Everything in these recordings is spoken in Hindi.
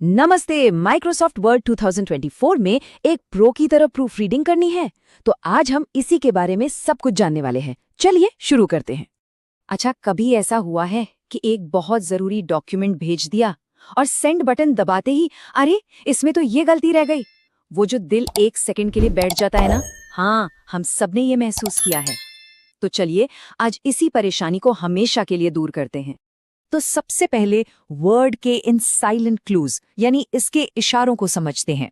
नमस्ते। माइक्रोसॉफ्ट वर्ड 2024 में एक प्रो की तरह प्रूफ रीडिंग करनी है, तो आज हम इसी के बारे में सब कुछ जानने वाले हैं। चलिए शुरू करते हैं। अच्छा, कभी ऐसा हुआ है कि एक बहुत जरूरी डॉक्यूमेंट भेज दिया और सेंड बटन दबाते ही अरे इसमें तो ये गलती रह गई। वो जो दिल एक सेकंड के लिए बैठ जाता है ना। हाँ, हम सबने ये महसूस किया है। तो चलिए आज इसी परेशानी को हमेशा के लिए दूर करते हैं। तो सबसे पहले वर्ड के इन साइलेंट क्लूज यानी इसके इशारों को समझते हैं।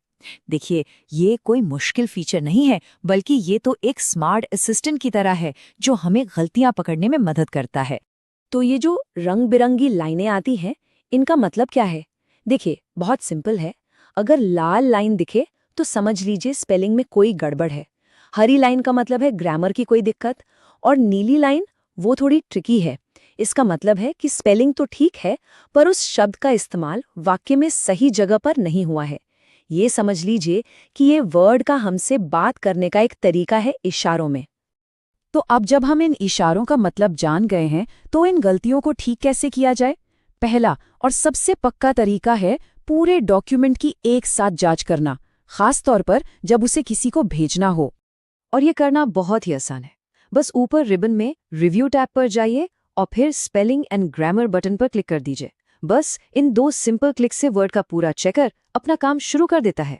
देखिए, ये कोई मुश्किल फीचर नहीं है, बल्कि ये तो एक स्मार्ट असिस्टेंट की तरह है जो हमें गलतियां पकड़ने में मदद करता है। तो ये जो रंग बिरंगी लाइनें आती हैं, इनका मतलब क्या है? देखिए, बहुत सिंपल है। अगर लाल लाइन दिखे तो समझ लीजिए स्पेलिंग में कोई गड़बड़ है। हरी लाइन का मतलब है ग्रामर की कोई दिक्कत, और नीली लाइन वो थोड़ी ट्रिकी है। इसका मतलब है कि स्पेलिंग तो ठीक है, पर उस शब्द का इस्तेमाल वाक्य में सही जगह पर नहीं हुआ है। ये समझ लीजिए कि ये वर्ड का हमसे बात करने का एक तरीका है इशारों में। तो अब जब हम इन इशारों का मतलब जान गए हैं, तो इन गलतियों को ठीक कैसे किया जाए? पहला और सबसे पक्का तरीका है पूरे डॉक्यूमेंट की एक साथ जांच करना, खास तौर पर जब उसे किसी को भेजना हो। और ये करना बहुत ही आसान है। बस ऊपर रिबन में रिव्यू टैब पर जाइए और फिर स्पेलिंग एंड ग्रामर बटन पर क्लिक कर दीजिए। बस इन 2 सिंपल क्लिक से वर्ड का पूरा चेकर अपना काम शुरू कर देता है।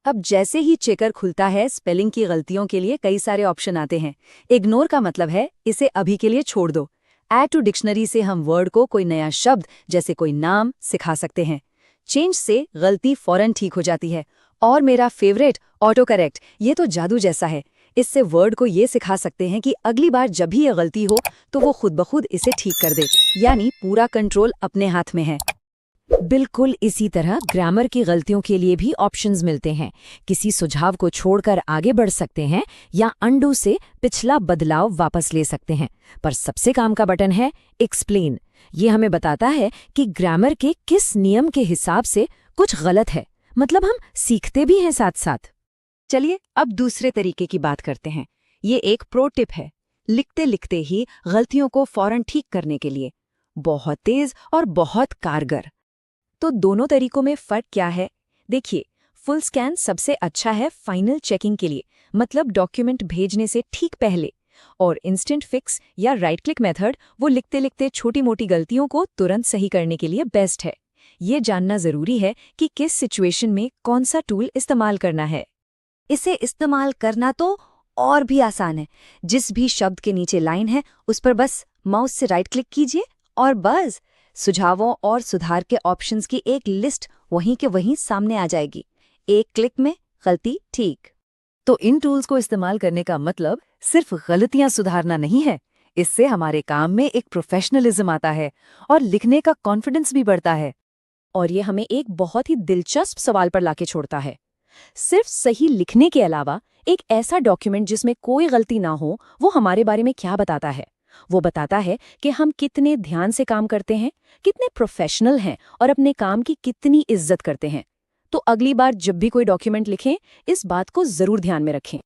अब जैसे ही चेकर खुलता है, स्पेलिंग की गलतियों के लिए कई सारे ऑप्शन आते हैं। इग्नोर का मतलब है इसे अभी के लिए छोड़ दो। ऐड टू डिक्शनरी से हम वर्ड को कोई नया शब्द जैसे कोई नाम सिखा सकते हैं। चेंज से गलती फौरन ठीक हो जाती है। और मेरा फेवरेट ऑटो करेक्ट, ये तो जादू जैसा है। इससे वर्ड को ये सिखा सकते हैं कि अगली बार जब भी ये गलती हो तो वो खुद ब खुद इसे ठीक कर दे, यानी पूरा कंट्रोल अपने हाथ में है। बिल्कुल इसी तरह ग्रामर की गलतियों के लिए भी ऑप्शंस मिलते हैं। किसी सुझाव को छोड़कर आगे बढ़ सकते हैं या अंडू से पिछला बदलाव वापस ले सकते हैं। पर सबसे काम का बटन है एक्सप्लेन। ये हमें बताता है कि ग्रामर के किस नियम के हिसाब से कुछ गलत है, मतलब हम सीखते भी हैं साथ साथ। चलिए अब दूसरे तरीके की बात करते हैं। ये एक प्रो टिप है, लिखते लिखते ही गलतियों को फौरन ठीक करने के लिए। बहुत तेज और बहुत कारगर। तो दोनों तरीकों में फर्क क्या है? देखिए, फुल स्कैन सबसे अच्छा है फाइनल चेकिंग के लिए, मतलब डॉक्यूमेंट भेजने से ठीक पहले। और इंस्टेंट फिक्स या राइट क्लिक मेथड वो लिखते लिखते छोटी मोटी गलतियों को तुरंत सही करने के लिए बेस्ट है। ये जानना जरूरी है कि किस सिचुएशन में कौन सा टूल इस्तेमाल करना है। इसे इस्तेमाल करना तो और भी आसान है। जिस भी शब्द के नीचे लाइन है उस पर बस माउस से राइट क्लिक कीजिए और बस सुझावों और सुधार के ऑप्शंस की एक लिस्ट वहीं के वहीं सामने आ जाएगी। एक क्लिक में गलती ठीक। तो इन टूल्स को इस्तेमाल करने का मतलब सिर्फ गलतियां सुधारना नहीं है। इससे हमारे काम में एक प्रोफेशनलिज्म आता है और लिखने का कॉन्फिडेंस भी बढ़ता है। और ये हमें एक बहुत ही दिलचस्प सवाल पर लाके छोड़ता है। सिर्फ सही लिखने के अलावा एक ऐसा डॉक्यूमेंट जिसमें कोई गलती ना हो, वो हमारे बारे में क्या बताता है? वो बताता है कि हम कितने ध्यान से काम करते हैं, कितने प्रोफेशनल हैं और अपने काम की कितनी इज्जत करते हैं। तो अगली बार जब भी कोई डॉक्यूमेंट लिखें, इस बात को जरूर ध्यान में रखें।